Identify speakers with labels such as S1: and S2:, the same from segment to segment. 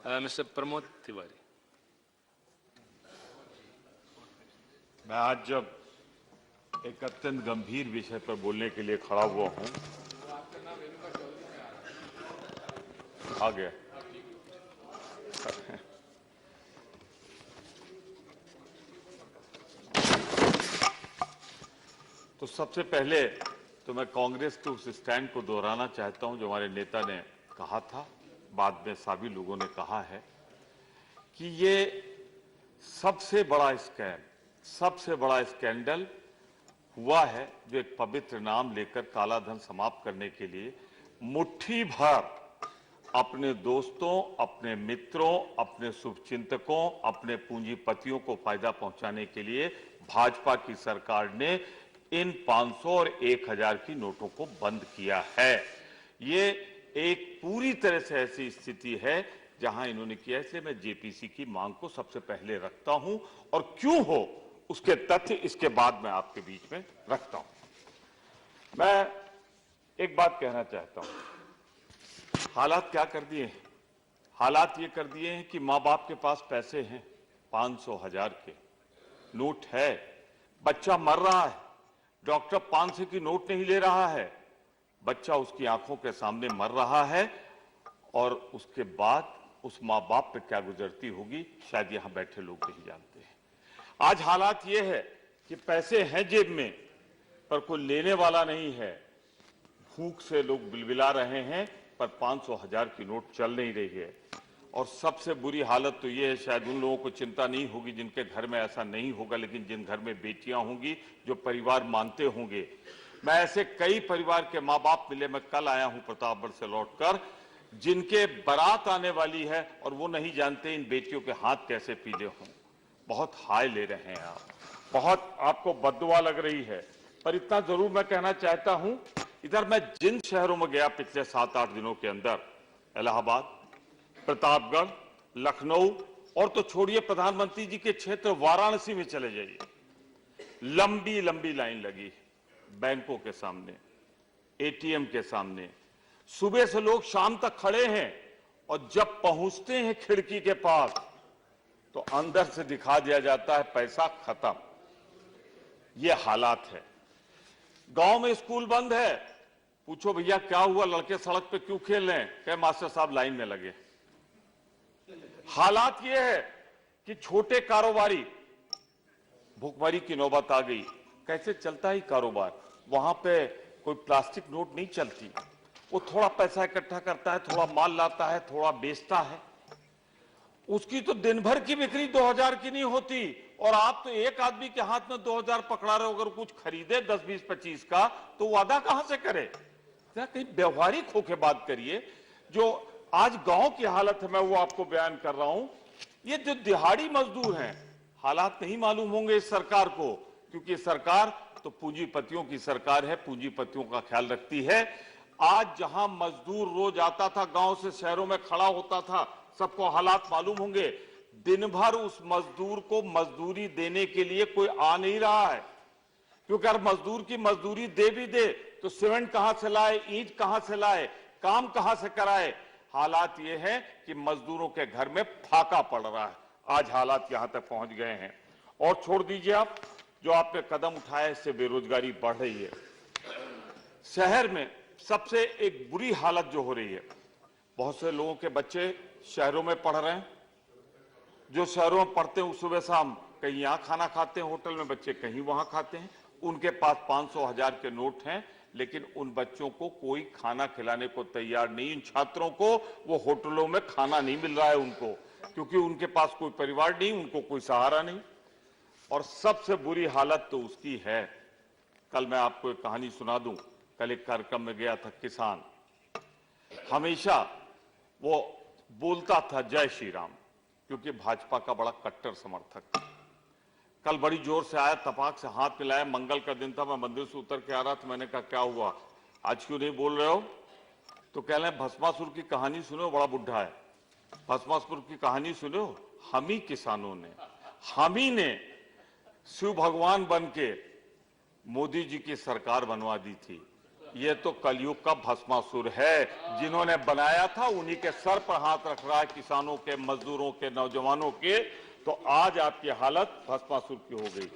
S1: Mr. Pramod Tiwari.
S2: मैं आज जब एक अत्यंत गंभीर विषय पर बोलने के लिए खड़ा हुआ हूं, आ गया। तो सबसे पहले तो मैं कांग्रेस के उस स्टैंड को दोहराना चाहता हूं जो हमारे नेता ने कहा था, बाद में सभी लोगों ने कहा है कि ये सबसे बड़ा स्कैम, सबसे बड़ा स्कैंडल हुआ है जो एक पवित्र नाम लेकर काला धन समाप्त करने के लिए मुट्ठी भर अपने दोस्तों, अपने मित्रों, अपने शुभचिंतकों, अपने पूंजीपतियों को फायदा पहुंचाने के लिए भाजपा की सरकार ने इन 500 और 1000 की नोटों को बंद किया है। ये एक पूरी तरह से ऐसी स्थिति है जहां इन्होंने किया, इसलिए मैं जेपीसी की मांग को सबसे पहले रखता हूं और क्यों हो उसके तथ्य इसके बाद मैं आपके बीच में रखता हूं। मैं एक बात कहना चाहता हूं, हालात क्या कर दिए हैं? हालात ये कर दिए हैं कि मां बाप के पास पैसे हैं, 500 1000 के नोट है, बच्चा मर रहा है, डॉक्टर 500 की नोट नहीं ले रहा है, बच्चा उसकी आंखों के सामने मर रहा है और उसके बाद उस मां बाप पे क्या गुजरती होगी शायद यहां बैठे लोग नहीं जानते हैं। आज हालात ये है कि पैसे हैं जेब में पर कोई लेने वाला नहीं है, भूख से लोग बिलबिला रहे हैं पर 500 1000 की नोट चल नहीं रही है। और सबसे बुरी हालत तो ये है, शायद उन लोगों को चिंता नहीं होगी जिनके घर में ऐसा नहीं होगा, लेकिन जिन घर में बेटियां होंगी, जो परिवार मानते होंगे। मैं ऐसे कई परिवार के मां बाप मिले, मैं कल आया हूं प्रतापगढ़ से लौटकर, जिनके बारात आने वाली है और वो नहीं जानते इन बेटियों के हाथ कैसे पीले हों। बहुत हाय ले रहे हैं आप, बहुत आपको बद्दुआ लग रही है, पर इतना जरूर मैं कहना चाहता हूं, इधर मैं जिन शहरों में गया पिछले 7-8 दिनों के अंदर, इलाहाबाद, प्रतापगढ़, लखनऊ और तो छोड़िए प्रधानमंत्री जी के क्षेत्र वाराणसी में चले जाइए, लंबी लंबी लाइन लगी बैंकों के सामने, एटीएम के सामने, सुबह से लोग शाम तक खड़े हैं और जब पहुंचते हैं खिड़की के पास तो अंदर से दिखा दिया जाता है पैसा खत्म। ये हालात है। गांव में स्कूल बंद है, पूछो भैया क्या हुआ, लड़के सड़क पे क्यों खेल रहे हैं, कहे मास्टर साहब लाइन में लगे। हालात ये है कि छोटे कारोबारी, भुखमरी की नौबत आ गई, कैसे चलता है कारोबार, वहां पे कोई प्लास्टिक नोट नहीं चलती, वो थोड़ा पैसा इकट्ठा करता है, थोड़ा माल लाता है, थोड़ा बेचता है, उसकी तो दिन भर की बिक्री 2000 की नहीं होती और आप तो एक आदमी के हाथ में 2000 पकड़ा रहे हो, अगर कुछ खरीदे 10 20 25 का तो वादा कहां से करे? कहीं व्यवहारिक होकर बात करिए। जो आज गांव की हालत है मैं वो आपको बयान कर रहा हूं। ये जो दिहाड़ी मजदूर हैं, हालात नहीं मालूम होंगे इस सरकार को, क्योंकि सरकार तो पूंजीपतियों की सरकार है, पूंजीपतियों का ख्याल रखती है। आज जहां मजदूर रोज आता था, गांव से शहरों में खड़ा होता था, सबको हालात मालूम होंगे। दिन भर उस मजदूर को मजदूरी देने के लिए कोई आ नहीं रहा है, क्योंकि अगर मजदूर की मजदूरी दे भी दे तो सीमेंट कहां से लाए, ईंट कहां से लाए, काम कहां से कराए। हालात ये है कि मजदूरों के घर में फाका पड़ रहा है। आज हालात यहां तक पहुंच गए हैं। और छोड़ दीजिए आप, जो आपने कदम उठाया इससे बेरोजगारी बढ़ रही है। शहर में सबसे एक बुरी हालत जो हो रही है, बहुत से लोगों के बच्चे शहरों में पढ़ रहे हैं, जो शहरों में पढ़ते हैं सुबह शाम कहीं यहां खाना खाते हैं होटल में, बच्चे कहीं वहां खाते हैं, उनके पास 500 1000 के नोट हैं, लेकिन उन बच्चों को कोई खाना खिलाने को तैयार नहीं। इन छात्रों को वो होटलों में खाना नहीं मिल रहा है उनको, क्योंकि उनके पास कोई परिवार नहीं, उनको कोई सहारा नहीं। और सबसे बुरी हालत तो उसकी है, कल मैं आपको एक कहानी सुना दूं। कल एक कार्यक्रम में गया था, किसान हमेशा वो बोलता था जय श्री राम, क्योंकि भाजपा का बड़ा कट्टर समर्थक था। कल बड़ी जोर से आया, तपाक से हाथ मिलाया, मंगल का दिन था, मैं मंदिर से उतर के आ रहा था, मैंने कहा क्या हुआ, आज क्यों नहीं बोल रहे हो? तो कह रहे हैं भस्मासुर की कहानी सुनो, बड़ा बुढ़ा है, भस्मासुर की कहानी सुनो, हम ही किसानों ने, हम ही ने शिव भगवान बन के मोदी जी की सरकार बनवा दी थी, ये तो कलयुग का भस्मासुर है। जिन्होंने बनाया था उन्हीं के सर पर हाथ रख रहा है, किसानों के, मजदूरों के, नौजवानों के। तो आज आपकी हालत भस्मासुर की हो गई।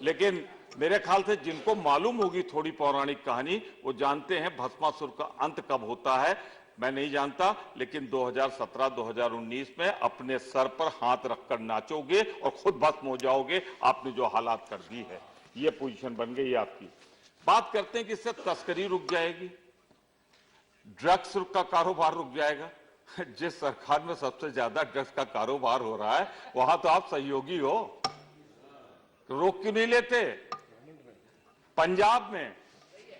S2: लेकिन मेरे ख्याल से जिनको मालूम होगी थोड़ी पौराणिक कहानी, वो जानते हैं भस्मासुर का अंत कब होता है। मैं नहीं जानता, लेकिन 2017-2019 में अपने सर पर हाथ रखकर नाचोगे और खुद भस्म हो जाओगे। आपने जो हालात कर दी है, ये पोजीशन बन गई आपकी। बात करते हैं कि इससे तस्करी रुक जाएगी, ड्रग्स का कारोबार रुक जाएगा। जिस सरकार में सबसे ज्यादा ड्रग्स का कारोबार हो रहा है, वहां तो आप सहयोगी हो, रोक क्यों नहीं लेते? पंजाब में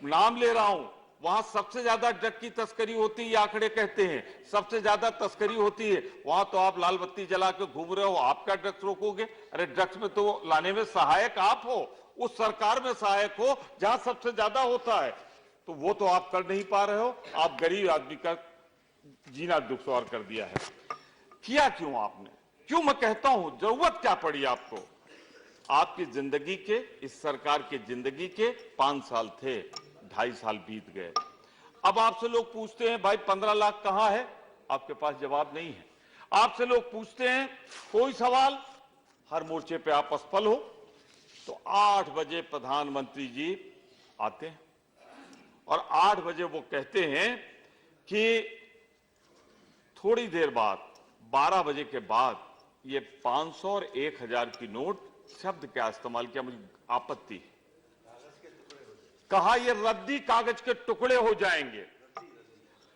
S2: नाम ले रहा हूं, वहां सबसे ज्यादा ड्रग की तस्करी होती है, आंकड़े कहते हैं सबसे ज्यादा तस्करी होती है। वहां तो आप लाल बत्ती जला के घूम रहे हो, आप क्या ड्रग्स रोकोगे? अरे ड्रग्स में तो लाने में सहायक आप हो, उस सरकार में सहायक हो जहां सबसे ज्यादा होता है, तो वो तो आप कर नहीं पा रहे हो। आप गरीब आदमी का जीना दुश्वार कर दिया है। किया क्यों आपने? क्यों मैं कहता हूं, जरूरत क्या पड़ी आपको? आपकी जिंदगी के, इस सरकार की जिंदगी के 5 साल थे, 2.5 साल बीत गए। अब आपसे लोग पूछते हैं भाई 15 लाख कहां है? आपके पास जवाब नहीं है। आपसे लोग पूछते हैं कोई सवाल, हर मोर्चे पे आप असफल हो। तो 8 बजे प्रधानमंत्री जी आते हैं और 8 बजे वो कहते हैं कि थोड़ी देर बाद 12 बजे के बाद ये 500 और 1000 की नोट, शब्द क्या इस्तेमाल किया मुझे आपत्ति है, कहा ये रद्दी कागज के टुकड़े हो जाएंगे।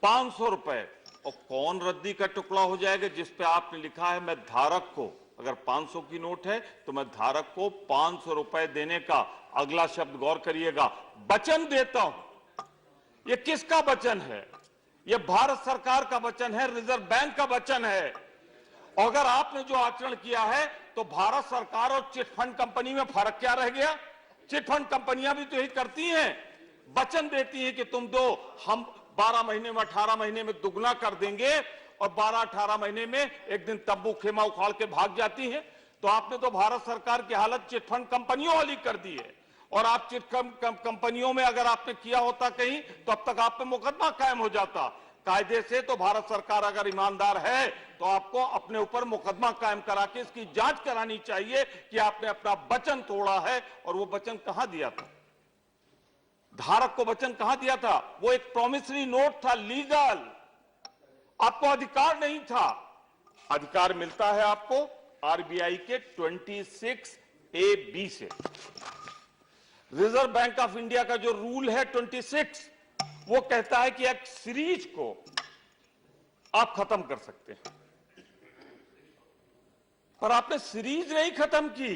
S2: 500 रुपए, और कौन रद्दी का टुकड़ा हो जाएगा? जिस पे आपने लिखा है मैं धारक को, अगर 500 की नोट है तो मैं धारक को 500 रुपए देने का, अगला शब्द गौर करिएगा, वचन देता हूं। ये किसका वचन है? ये भारत सरकार का वचन है, रिजर्व बैंक का वचन है। और अगर आपने जो आचरण किया है, तो भारत सरकार और चिटफंड कंपनी में फर्क क्या रह गया? चिटफंड कंपनियां भी तो यही करती हैं, वचन देती हैं कि तुम दो, हम 12 महीने में 18 महीने में दुगना कर देंगे, और 12-18 महीने में एक दिन तंबू खेमा उखाड़ के भाग जाती है। तो आपने तो भारत सरकार की हालत चिटफंड कंपनियों वाली कर दी है। और आप चिटफंड कंपनियों में अगर आपने किया होता कहीं, तो अब तक आप पे मुकदमा कायम हो जाता। कायदे से तो भारत सरकार अगर ईमानदार है तो आपको अपने ऊपर मुकदमा कायम करा के इसकी जांच करानी चाहिए कि आपने अपना वचन तोड़ा है। और वो वचन कहां दिया था? धारक को वचन कहां दिया था? वो एक प्रोमिसरी नोट था, लीगल। आपको अधिकार नहीं था। अधिकार मिलता है आपको आरबीआई के 26A(b) से। रिजर्व बैंक ऑफ इंडिया का जो रूल है 26, वो कहता है कि एक सीरीज को आप खत्म कर सकते हैं, पर आपने सीरीज नहीं खत्म की,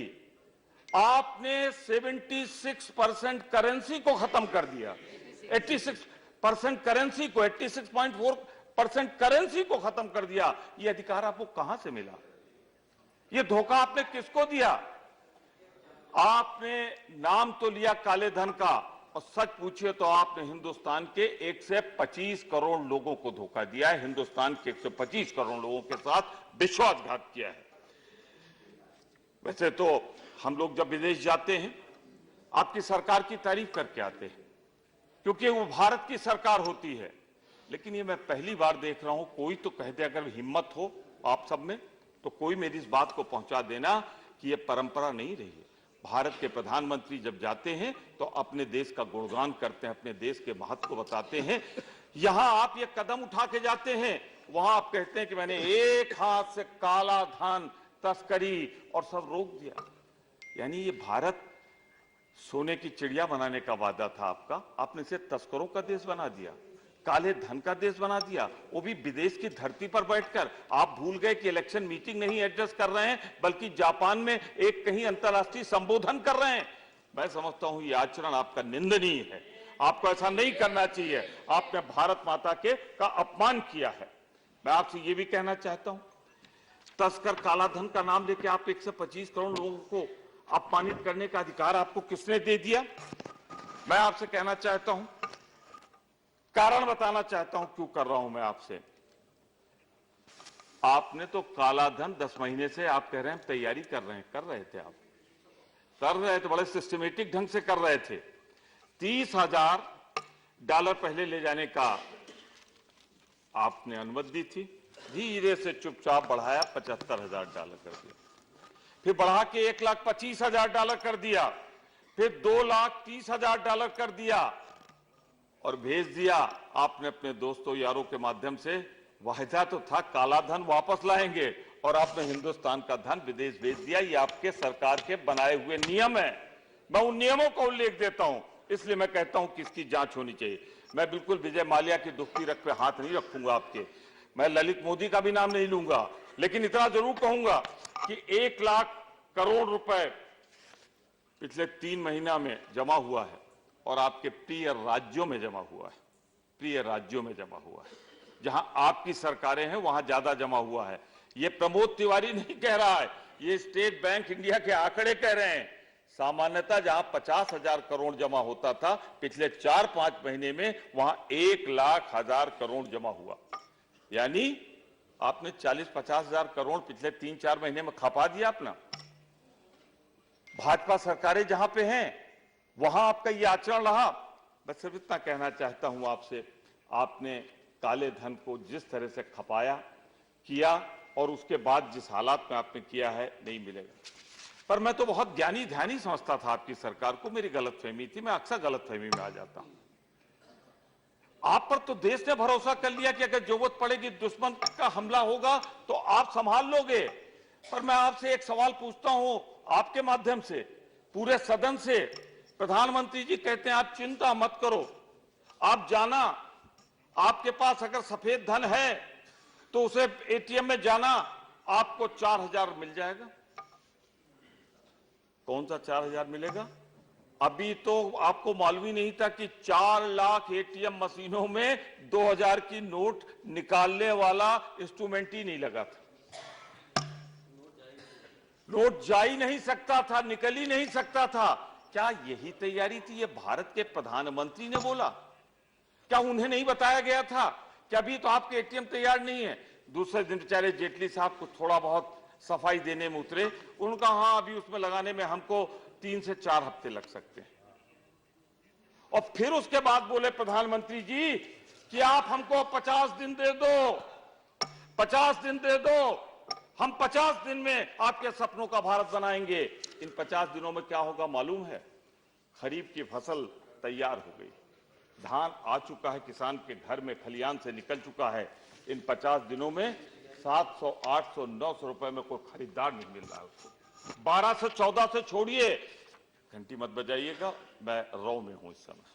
S2: आपने 76% करेंसी को खत्म कर दिया। 86% करेंसी को, 86.4% करेंसी को खत्म कर दिया। ये अधिकार आपको कहां से मिला? ये धोखा आपने किसको दिया? आपने नाम तो लिया काले धन का, और सच पूछिए तो आपने हिंदुस्तान के 125 करोड़ लोगों को धोखा दिया है। हिंदुस्तान के 125 करोड़ लोगों के साथ विश्वासघात किया है। वैसे तो हम लोग जब विदेश जाते हैं, आपकी सरकार की तारीफ करके आते हैं, क्योंकि वो भारत की सरकार होती है। लेकिन ये मैं पहली बार देख रहा हूं, कोई तो कह दे, अगर हिम्मत हो आप सब में, तो कोई मेरी इस बात को पहुंचा देना कि ये परंपरा नहीं रही है। भारत के प्रधानमंत्री जब जाते हैं तो अपने देश का गुणगान करते हैं, अपने देश के महत्व को बताते हैं। यहां आप ये कदम उठा के जाते हैं, वहां आप कहते हैं कि मैंने एक हाथ से काला धन, तस्करी और सब रोक दिया। यानी ये भारत सोने की चिड़िया बनाने का वादा था आपका, आपने इसे तस्करों का देश बना दिया, काले धन का देश बना दिया, वो भी विदेश की धरती पर बैठकर। आप भूल गए कि इलेक्शन मीटिंग नहीं एड्रेस कर रहे हैं, बल्कि जापान में एक कहीं अंतर्राष्ट्रीय संबोधन कर रहे हैं। मैं समझता हूं ये आचरण आपका निंदनीय है, आपको ऐसा नहीं करना चाहिए। आपने भारत माता का अपमान किया है। मैं आपसे ये भी कहना चाहता हूं, तस्कर काला धन का नाम लेके आप 125 करोड़ लोगों को अपमानित करने का अधिकार आपको किसने दे दिया? मैं आपसे कहना चाहता हूं, कारण बताना चाहता हूं क्यों कर रहा हूं मैं आपसे। आपने तो काला धन 10 महीने से आप कह रहे हैं तैयारी कर रहे थे, आप कर रहे थे, बड़े सिस्टमेटिक ढंग से कर रहे थे। 30,000 डॉलर पहले ले जाने का आपने अनुमति दी थी, धीरे से चुपचाप बढ़ाया, 75,000 डॉलर कर दिया, फिर बढ़ा के 1,25,000 डॉलर कर दिया, फिर 2,30,000 डॉलर कर दिया और भेज दिया आपने अपने दोस्तों यारों के माध्यम से। वायदा तो था काला धन वापस लाएंगे और आपने हिंदुस्तान का धन विदेश भेज दिया। ये आपके सरकार के बनाए हुए नियम है। मैं उन नियमों को उल्लेख देता हूं, इसलिए मैं कहता हूं कि इसकी जांच होनी चाहिए। मैं बिल्कुल विजय माल्या की दुखती रख पे हाथ नहीं रखूंगा आपके, मैं ललित मोदी का भी नाम नहीं लूंगा, लेकिन इतना जरूर कहूंगा कि 1 लाख करोड़ रुपए पिछले 3 महीना में जमा हुआ है और आपके प्रिय राज्यों में जमा हुआ है, प्रिय राज्यों में जमा हुआ है। जहां आपकी सरकारें हैं वहां ज्यादा जमा हुआ है। ये प्रमोद तिवारी नहीं कह रहा है, ये स्टेट बैंक इंडिया के आंकड़े कह रहे हैं। सामान्यतः जहां 50,000 करोड़ जमा होता था, पिछले 4-5 महीने में वहां 1,00,000 करोड़ जमा हुआ। यानी आपने 40-50,000 करोड़ पिछले 3-4 महीने में खपा दिया अपना। भाजपा सरकारें जहां पे हैं वहां आपका ये आचरण रहा। मैं सिर्फ इतना कहना चाहता हूं आपसे, आपने काले धन को जिस तरह से खपाया किया और उसके बाद जिस हालात में आपने किया है, नहीं मिलेगा। पर मैं तो बहुत ज्ञानी ध्यानी समझता था आपकी सरकार को, मेरी गलतफहमी थी, मैं अक्सर गलतफहमी में आ जाता हूं। आप पर तो देश ने भरोसा कर लिया कि अगर जरूरत पड़ेगी, दुश्मन का हमला होगा तो आप संभाल लोगे। पर मैं आपसे एक सवाल पूछता हूं आपके माध्यम से, पूरे सदन से। प्रधानमंत्री जी कहते हैं आप चिंता मत करो, आप जाना, आपके पास अगर सफेद धन है तो उसे एटीएम में जाना, आपको 4,000 मिल जाएगा। कौन सा 4,000 मिलेगा? अभी तो आपको मालूम ही नहीं था कि 4 लाख एटीएम मशीनों में 2,000 की नोट निकालने वाला इंस्ट्रूमेंट ही नहीं लगा था। नोट जा ही नहीं सकता था, निकल ही नहीं सकता था। क्या यही तैयारी थी? ये भारत के प्रधानमंत्री ने बोला? क्या उन्हें नहीं बताया गया था कि अभी तो आपके एटीएम तैयार नहीं है? दूसरे दिन बेचारे जेटली साहब को थोड़ा बहुत सफाई देने में उतरे, उनका हाँ अभी उसमें लगाने में हमको 3 से 4 हफ्ते लग सकते हैं। और फिर उसके बाद बोले प्रधानमंत्री जी कि आप हमको 50 दिन दे दो, 50 दिन दे दो, हम 50 दिन में आपके सपनों का भारत बनाएंगे। इन 50 दिनों में क्या होगा मालूम है? खरीफ की फसल तैयार हो गई, धान आ चुका है, किसान के घर में खलियान से निकल चुका है। इन 50 दिनों में 700, 800, 900 रुपए में कोई खरीदार नहीं मिल रहा है उसको। 12 से 14 से छोड़िए, घंटी मत बजाइएगा, मैं रौ में हूं इस समय।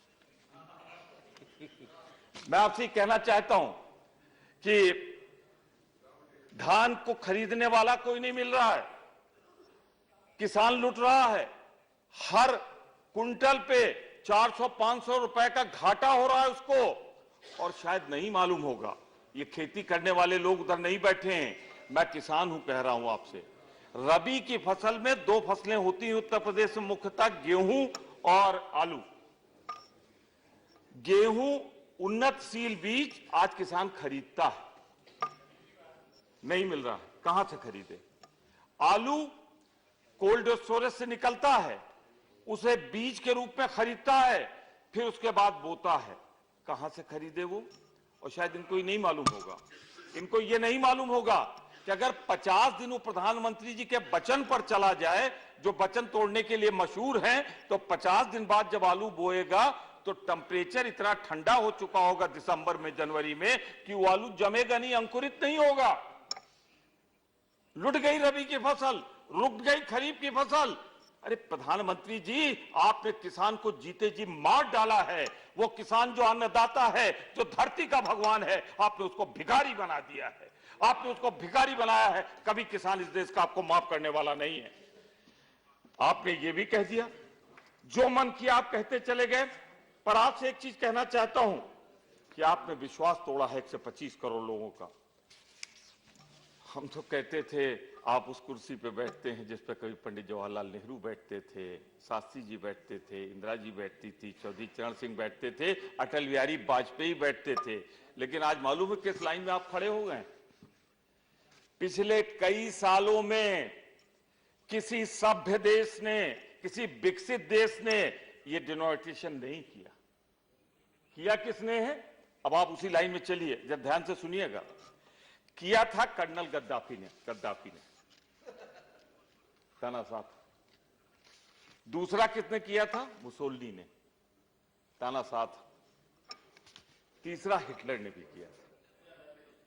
S2: मैं आपसे कहना चाहता हूं कि धान को खरीदने वाला कोई नहीं मिल रहा है, किसान लुट रहा है। हर कुंटल पे 400-500 रुपए का घाटा हो रहा है उसको। और शायद नहीं मालूम होगा, ये खेती करने वाले लोग उधर नहीं बैठे हैं, मैं किसान हूं, कह रहा हूं आपसे। रबी की फसल में 2 फसलें होती हैं उत्तर प्रदेश में, मुख्यतः गेहूं और आलू। गेहूं उन्नतशील बीज आज किसान खरीदता है, नहीं मिल रहा है, कहां से खरीदे? आलू कोल्ड स्टोरेज से निकलता है, उसे बीज के रूप में खरीदता है, फिर उसके बाद बोता है, कहां से खरीदे वो? और शायद इनको ही नहीं मालूम होगा, इनको ये नहीं मालूम होगा कि अगर 50 दिन प्रधानमंत्री जी के वचन पर चला जाए, जो वचन तोड़ने के लिए मशहूर हैं, तो 50 दिन बाद जब आलू बोएगा तो टेम्परेचर इतना ठंडा हो चुका होगा दिसंबर में, जनवरी में, कि वो आलू जमेगा नहीं, अंकुरित नहीं होगा। लुट गई रबी की फसल, रुक गई खरीफ की फसल। अरे प्रधानमंत्री जी, आपने किसान को जीते जी मार डाला है। वो किसान जो अन्नदाता है, जो धरती का भगवान है, आपने उसको भिखारी बना दिया है, आपने उसको भिखारी बनाया है। कभी किसान इस देश का आपको माफ करने वाला नहीं है। आपने ये भी कह दिया, जो मन किया आप कहते चले गए। पर आपसे एक चीज कहना चाहता हूं कि आपने विश्वास तोड़ा है 125 करोड़ लोगों का। हम तो कहते थे आप उस कुर्सी पे बैठते हैं जिस पे कभी पंडित जवाहरलाल नेहरू बैठते थे, शास्त्री जी बैठते थे, इंदिरा जी बैठती थी, चौधरी चरण सिंह बैठते थे, अटल बिहारी वाजपेयी बैठते थे। लेकिन आज मालूम है किस लाइन में आप खड़े हो गए? पिछले कई सालों में किसी सभ्य देश ने, किसी विकसित देश ने ये डिनोटेशन नहीं किया। किया किसने है? अब आप उसी लाइन में चलिए, जब ध्यान से सुनिएगा। किया था कर्नल गद्दाफी ने तानाशाह। दूसरा किसने किया था? मुसोलिनी ने तानाशाह। तीसरा हिटलर ने भी किया था।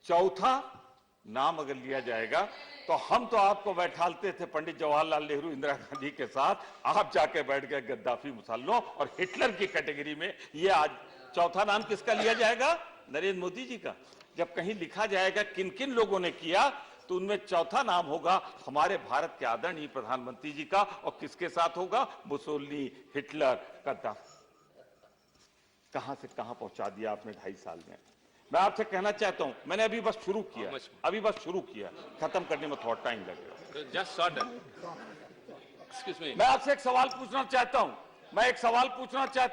S2: चौथा नाम अगर लिया जाएगा तो हम तो आपको बैठालते थे पंडित जवाहरलाल नेहरू इंदिरा गांधी के साथ, आप जाके बैठ गए गद्दाफी मुसल्लो और हिटलर की कैटेगरी में। ये आज चौथा नाम किसका लिया जाएगा? नरेंद्र मोदी जी का। जब कहीं लिखा जाएगा किन किन लोगों ने किया तो उनमें चौथा नाम होगा हमारे भारत के आदरणीय प्रधानमंत्री जी का। और किसके साथ होगा? Mussolini, Hitler, Gaddafi. कहां से कहां पहुंचा दिया आपने 2.5 साल में। मैं आपसे कहना चाहता हूं, मैंने अभी बस शुरू किया, खत्म करने में थोड़ा टाइम लगेगा।
S1: Just sort of. Excuse me.
S2: मैं आपसे एक सवाल पूछना चाहता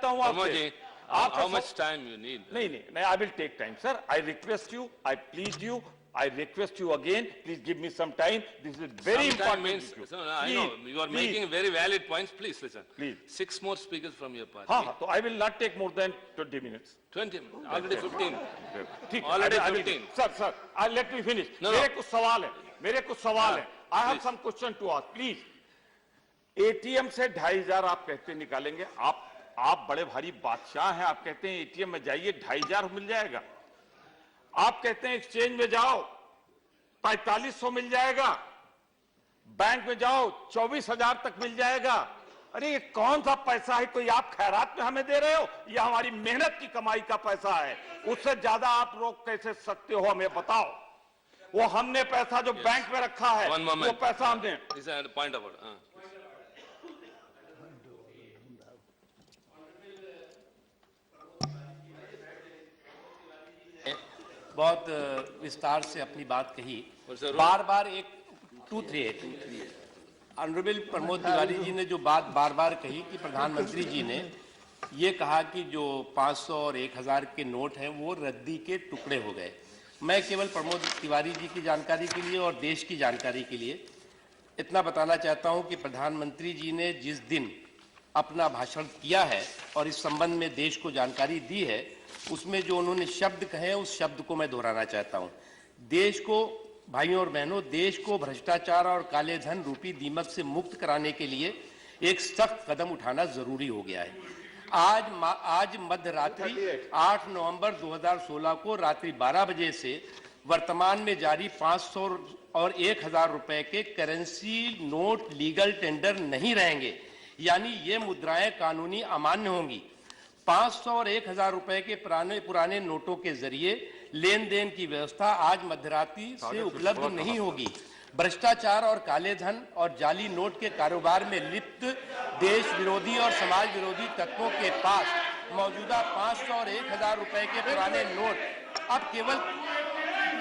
S2: हूं, आपसे।
S1: How much time you need?
S2: नहीं, I will take time, sir. I request you, I plead you, I request you again, please give me some time. This is very important
S1: Means,
S2: issue.
S1: no, I know you are making very valid points. Please listen.
S2: Please.
S1: 6 more speakers from your party.
S2: हाँ, तो I will not take more than 20 minutes.
S1: 20. Already 15.
S2: ठीक,
S1: Already
S2: I will-
S1: 15.
S2: Sir, let me finish.
S1: No.
S2: मेरे कुछ सवाल है। I have
S1: please.
S2: some question to ask, please. ATM से 2,500 आप कहते निकालेंगे। आप बड़े भारी बादशाह हैं। आप कहते हैं ATM में जाइए 2,500 मिल जाएगा। आप कहते हैं एक्सचेंज में जाओ 4,500 मिल जाएगा, बैंक में जाओ 24,000 तक मिल जाएगा। अरे ये कौन सा पैसा है? कोई आप खैरात में हमें दे रहे हो या हमारी मेहनत की कमाई का पैसा है? उससे ज्यादा आप रोक कैसे सकते हो? हमें बताओ। वो हमने पैसा जो बैंक में रखा है, वो पैसा हमने।
S1: This is the point of order.
S3: बहुत विस्तार से अपनी बात कही। बार बार एक 238 ऑनरेबल प्रमोद तिवारी जी ने जो बात बार बार कही कि प्रधानमंत्री जी ने ये कहा कि जो 500 और 1,000 के नोट हैं वो रद्दी के टुकड़े हो गए। मैं केवल प्रमोद तिवारी जी की जानकारी के लिए और देश की जानकारी के लिए इतना बताना चाहता हूं कि प्रधानमंत्री जी ने जिस दिन अपना भाषण किया है और इस संबंध में देश को जानकारी दी है, उसमें जो उन्होंने शब्द कहे उस शब्द को मैं दोहराना चाहता हूं। देश को, भाइयों और बहनों, देश को भ्रष्टाचार और काले धन रूपी दीमक से मुक्त कराने के लिए एक सख्त कदम उठाना जरूरी हो गया है। आज मध्य रात्रि 8 नवंबर 2016 को रात्रि 12 बजे से वर्तमान में जारी 500 और 1,000 रुपए के करेंसी नोट लीगल टेंडर नहीं रहेंगे, यानी ये मुद्राएं कानूनी अमान्य होंगी। 500 और 1,000 रुपए के पुराने नोटों के जरिए लेन देन की व्यवस्था आज मध्यरात्रि से उपलब्ध नहीं होगी। भ्रष्टाचार और काले धन और जाली नोट के कारोबार में लिप्त देश विरोधी और समाज विरोधी तत्वों के पास मौजूदा 500 और 1,000 रुपए के पुराने नोट अब केवल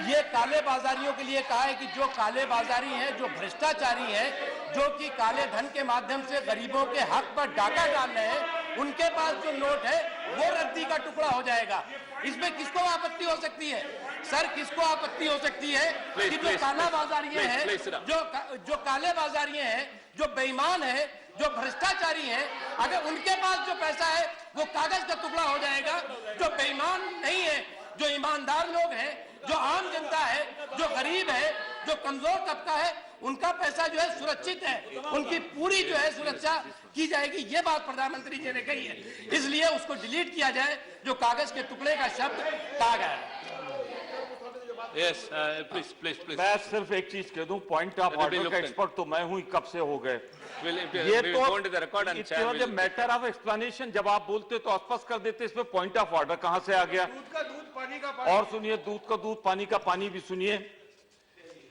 S3: ये काले बाजारियों के लिए कहा है कि जो काले बाजारी हैं, जो भ्रष्टाचारी हैं, जो कि काले धन के माध्यम से गरीबों के हक पर डाका डाल रहे हैं, उनके पास जो नोट है वो रद्दी का टुकड़ा हो जाएगा। इसमें किसको आपत्ति हो सकती है? सर, किसको आपत्ति हो सकती है कि जो काला बाजारिये हैं, जो काले बाजारिये हैं, जो बेईमान है, जो भ्रष्टाचारी हैं, अगर उनके पास जो पैसा है वो कागज का टुकड़ा हो जाएगा। जो बेईमान नहीं है, जो ईमानदार लोग हैं, जो आम जनता है, जो गरीब है, जो कमजोर तबका है, उनका पैसा जो है सुरक्षित है, उनकी पूरी जो है सुरक्षा की जाएगी। ये बात प्रधानमंत्री जी ने कही है, इसलिए उसको डिलीट किया जाए जो कागज के टुकड़े का शब्द कहा गया है।
S1: Yes, please.
S2: मैं सिर्फ एक चीज कह दूं, पॉइंट ऑफ ऑर्डर का एक्सपर्ट तो मैं हूं, कब से हो गए। ये तो मैटर ऑफ एक्सप्लेनेशन, जब आप बोलते तो स्पष्ट कर देते, इसमें पॉइंट ऑफ ऑर्डर कहां से आ गया?
S4: दूध का दूध, पानी का पानी।
S2: और सुनिए, दूध का दूध, पानी का पानी भी सुनिए।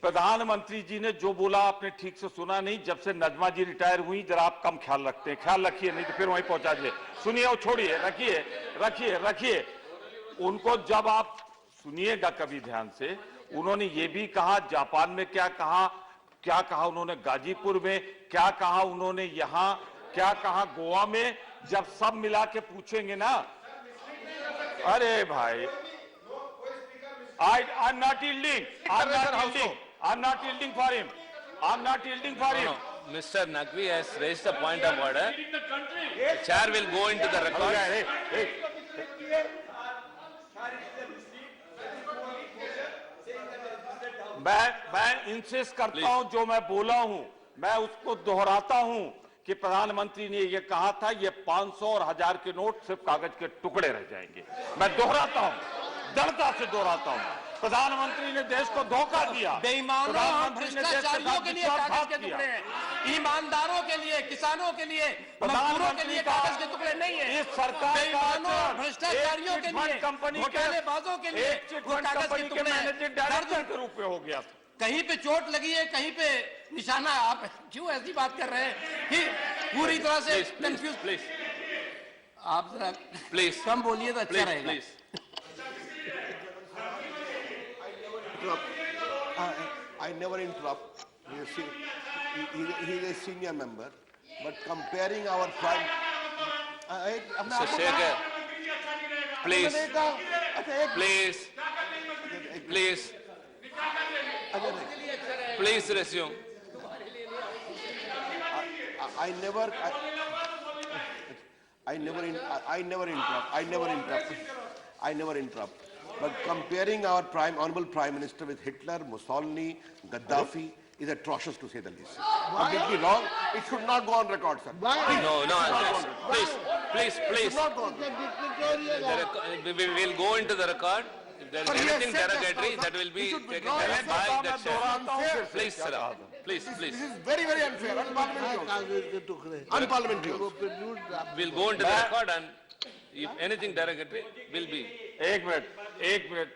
S2: प्रधानमंत्री जी ने जो बोला आपने ठीक से सुना नहीं। जब से नजमा जी रिटायर हुई, जरा आप कम ख्याल रखते हैं, ख्याल रखिए, नहीं तो फिर वहीं पहुंचा दिए। सुनिए और छोड़िए, रखिए उनको। जब आप सुनिएगा कभी ध्यान से, उन्होंने ये भी कहा जापान में क्या कहा उन्होंने, गाजीपुर में क्या कहा उन्होंने, यहां क्या कहा गोवा में। जब सब मिला के पूछेंगे ना, अरे भाई, I'm not yielding for him.
S1: No. Mr. Naqvi has raised the point of order. Chair will go into the record.
S2: मैं इंसिस्ट करता हूं, जो मैं बोला हूं मैं उसको दोहराता हूं कि प्रधानमंत्री ने ये कहा था ये 500 और 1000 के नोट सिर्फ कागज के टुकड़े रह जाएंगे। मैं दोहराता हूं, दृढ़ता से दोहराता हूं, प्रधानमंत्री ने देश को धोखा दिया।
S3: बेईमानों और भ्रष्टाचारियों के लिए कागज के टुकड़े हैं, ईमानदारों के लिए, किसानों के लिए, मजदूरों के लिए कागज के टुकड़े नहीं है।
S2: इस सरकार
S3: बेईमानों और भ्रष्टाचारियों के लिए,
S2: कंपनी
S3: घोटालेबाजों के लिए वो कागज के टुकड़े
S2: मैनेजिंग डायरेक्टर के रूप में हो गया था।
S3: कहीं पे चोट लगी है, कहीं पे निशाना। आप क्यों ऐसी बात कर रहे हैं कि पूरी तरह से कंफ्यूज?
S1: प्लीज
S3: आप जरा
S1: प्लीज
S3: कम बोलिए तो अच्छा रहेगा।
S1: Please
S4: I never interrupt. He is a senior member, but comparing our prime.
S1: Shekhar please please please please resume.
S4: I never interrupt. But comparing our honorable Prime Minister with Hitler, Mussolini, Gaddafi is atrocious to say the least. Completely wrong. It should not go on record, sir.
S1: No, please.
S4: It should not go on.
S1: We will go into the record. If there is
S4: But he has
S1: anything
S4: said that,
S1: derogatory,
S4: sir.
S1: that will be
S4: He should
S1: taken
S4: withdraw
S1: care
S4: his
S1: by the
S4: unfair.
S1: chair. Please, sir. Please.
S4: This is very, very unfair. Unparliamentary. Unparliamentary.
S1: We'll go into the record and if anything derogatory will be.
S2: एक minute,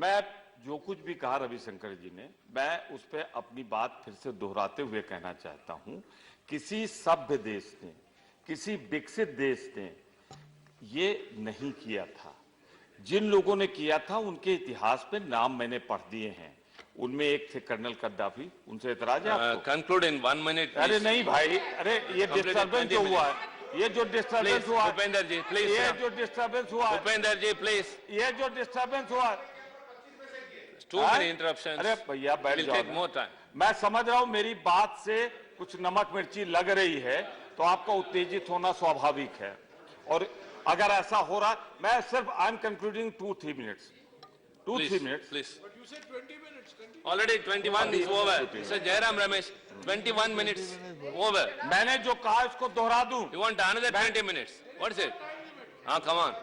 S2: मैं जो कुछ भी कहा रविशंकर जी ने, मैं उस पर अपनी बात फिर से दोहराते हुए कहना चाहता हूं, किसी सभ्य देश ने, किसी विकसित देश ने ये नहीं किया था। जिन लोगों ने किया था उनके इतिहास में नाम मैंने पढ़ दिए हैं, उनमें एक थे कर्नल कद्दाफी। उनसे एतराज है आपको?
S1: Conclude in 1 minute.
S2: अरे नहीं भाई, अरे ये डिस्टर्बेंस जो हुआ है, ये जो डिस्टर्बेंस हुआ,
S1: उपेंद्र जी प्लीज,
S2: ये जो डिस्टर्बेंस हुआ,
S1: उपेंद्र जी प्लीज,
S2: ये जो डिस्टर्बेंस हुआ,
S1: too many interruptions.
S2: अरे भैया बैठ
S1: Will
S2: जाओ
S1: take
S2: ना।
S1: more time.
S2: मैं समझ रहा हूं मेरी बात से कुछ नमक मिर्ची लग रही है तो आपका उत्तेजित होना स्वाभाविक है, और अगर ऐसा हो रहा, मैं सिर्फ I am concluding 2-3 minutes, 2-3 minutes.
S1: Please. Already 21 is over. Mr. Jairam Ramesh, 21 minutes over.
S2: मैंने जो कहा इसको दोहरा दूं।
S1: You want another 20 minutes? What is it? Come on.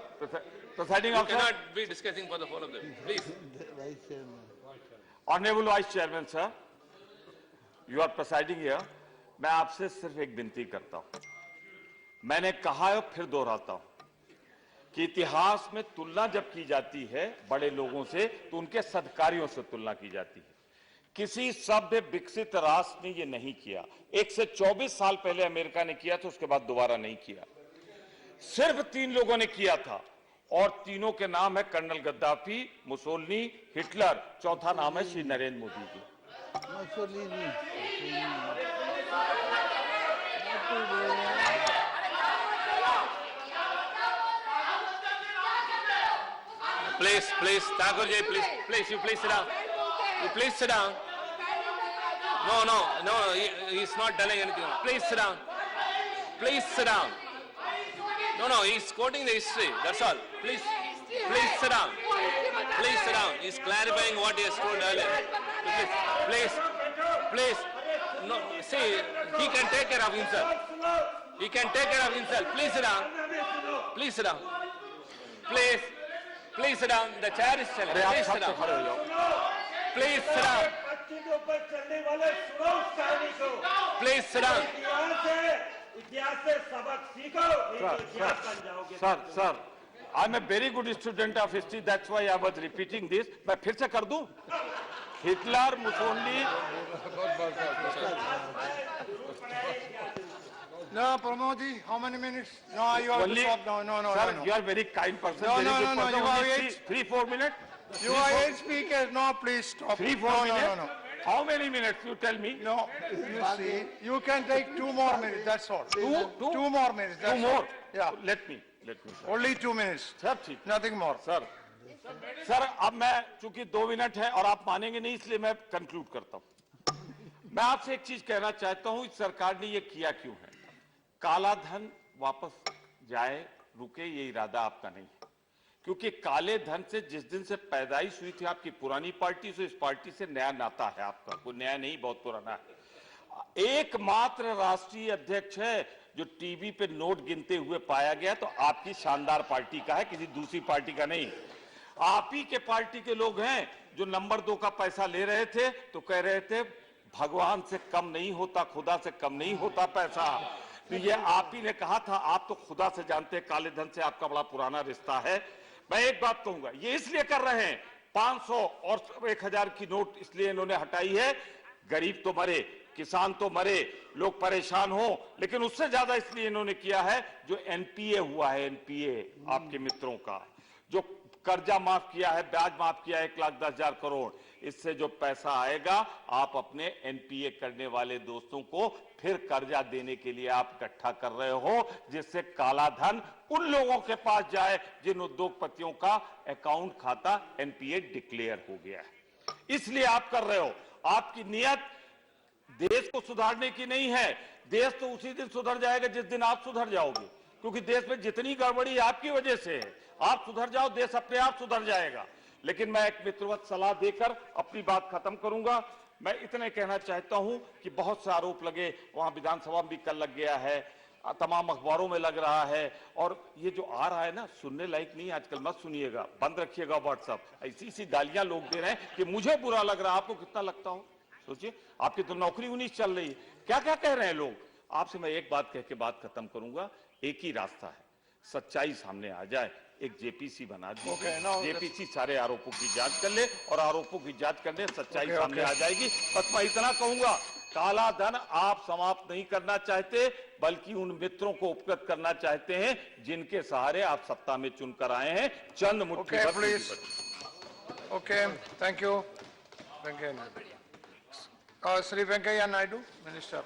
S2: Presiding
S1: You
S2: officer,
S1: cannot be discussing for the whole of them. Please.
S2: Honorable Vice Chairman sir, you are presiding here. मैं आपसे सिर्फ एक विनती करता हूं, मैंने कहा है फिर दोहराता हूं कि इतिहास में तुलना जब की जाती है बड़े लोगों से तो उनके सत्कार्यों से तुलना की जाती है। किसी सभ्य विकसित राष्ट्र ने यह नहीं किया। 1 से 24 साल पहले अमेरिका ने किया था, उसके बाद दोबारा नहीं किया। सिर्फ 3 लोगों ने किया था, और तीनों के नाम है कर्नल गद्दाफी, मुसोलिनी, हिटलर, चौथा नाम है Shri Narendra Modi ji.
S1: Please, Thakur ji, please, you please sit down. You please sit down. No, he's not telling anything. Please sit down. Please sit down. No, he's quoting the history, that's all. Please sit down. Please sit down. He's clarifying what he has told earlier. Please. No, see, he can take care of himself. Please sit down. Please sit down. Please sit down. The chair is telling. Please sit down. Please sit down. Please sit down.
S2: Sir, I'm a very good student of history. That's why I was repeating this. मैं फिर से कर दूं? Hitler, Mussolini.
S5: No, Pramod ji, how many minutes? No, you have to stop now. No.
S2: Sir, you are very kind person.
S5: No,
S2: very good person.
S5: you are
S2: Only
S5: eight.
S2: 3-4 minutes.
S5: You are 8 speakers. No, please stop.
S2: 3-4 minutes.
S5: No.
S2: How many minutes? You tell me.
S5: No, you see, you can take 2 more minutes. That's all. Two more minutes. That's
S2: 2 more.
S5: all. Yeah.
S2: Let me. Sir.
S5: Only 2 minutes.
S2: सब ठीक।
S5: Nothing more.
S2: Sir अब मैं चूंकि 2 minute है और आप मानेंगे नहीं, इसलिए मैं कंक्लूड करता हूं। मैं आपसे एक चीज कहना चाहता हूं, इस सरकार ने ये किया क्यों है? काला धन वापस जाए, रुके, ये इरादा आपका नहीं है, क्योंकि काले धन से जिस दिन से पैदाइश हुई थी आपकी पुरानी पार्टी से, इस पार्टी से नया नाता है आपका, कोई नया नहीं, बहुत पुराना है। एकमात्र राष्ट्रीय अध्यक्ष है जो टीवी पे नोट गिनते हुए पाया गया, तो आपकी शानदार पार्टी का है, किसी दूसरी पार्टी का नहीं। आप ही के पार्टी के लोग हैं जो नंबर 2 का पैसा ले रहे थे तो कह रहे थे भगवान से कम नहीं होता, खुदा से कम नहीं होता पैसा। तो ये आप ही ने कहा था, आप तो खुदा से जानते हैं काले धन से आपका बड़ा पुराना रिश्ता है। मैं एक बात कहूंगा, ये इसलिए कर रहे हैं 500 और 1000 की नोट इसलिए इन्होंने हटाई है, गरीब तो मरे, किसान तो मरे, लोग परेशान हो, लेकिन उससे ज्यादा इसलिए इन्होंने किया है जो एनपीए हुआ है, एनपीए आपके मित्रों का, जो कर्जा माफ किया है, ब्याज माफ किया है 1,10,000 करोड़, इससे जो पैसा आएगा आप अपने एनपीए करने वाले दोस्तों को फिर कर्जा देने के लिए आप इकट्ठा कर रहे हो, जिससे काला धन उन लोगों के पास जाए जिन उद्योगपतियों का अकाउंट खाता एनपीए डिक्लेयर हो गया है। इसलिए आप कर रहे हो। आपकी नियत देश को सुधारने की नहीं है। देश तो उसी दिन सुधर जाएगा जिस दिन आप सुधर जाओगे, क्योंकि देश में जितनी गड़बड़ी आपकी वजह से है। आप सुधर जाओ, देश अपने आप सुधर जाएगा। लेकिन मैं एक मित्रवत सलाह देकर अपनी बात खत्म करूंगा। मैं इतने कहना चाहता हूं कि बहुत से आरोप लगे, वहां विधानसभा में भी कल लग गया है, तमाम अखबारों में लग रहा है, और ये जो आ रहा है ना, सुनने लायक नहीं आजकल, मत सुनिएगा, बंद रखिएगा व्हाट्सएप। ऐसी ऐसी गालियां लोग दे रहे हैं कि मुझे बुरा लग रहा है, आपको कितना लगता हो? सोचिए, आपकी तो नौकरी 19 चल रही है, क्या क्या कह रहे हैं लोग। आपसे मैं एक बात कह के बात खत्म करूंगा, एक ही रास्ता है, सच्चाई सामने आ जाए, एक जेपीसी बना दीजिए, जेपीसी सारे आरोपों की जांच कर ले, और आरोपों की जांच करने सच्चाई सामने आ जाएगी। बस मैं इतना कहूंगा, काला धन आप समाप्त नहीं करना चाहते, बल्कि उन मित्रों को उपकृत करना चाहते हैं जिनके सहारे आप सत्ता में चुनकर आए हैं। चंद मुट्ठी भर
S5: please. Okay, thank you. Shri Venkaiah Naidu, minister.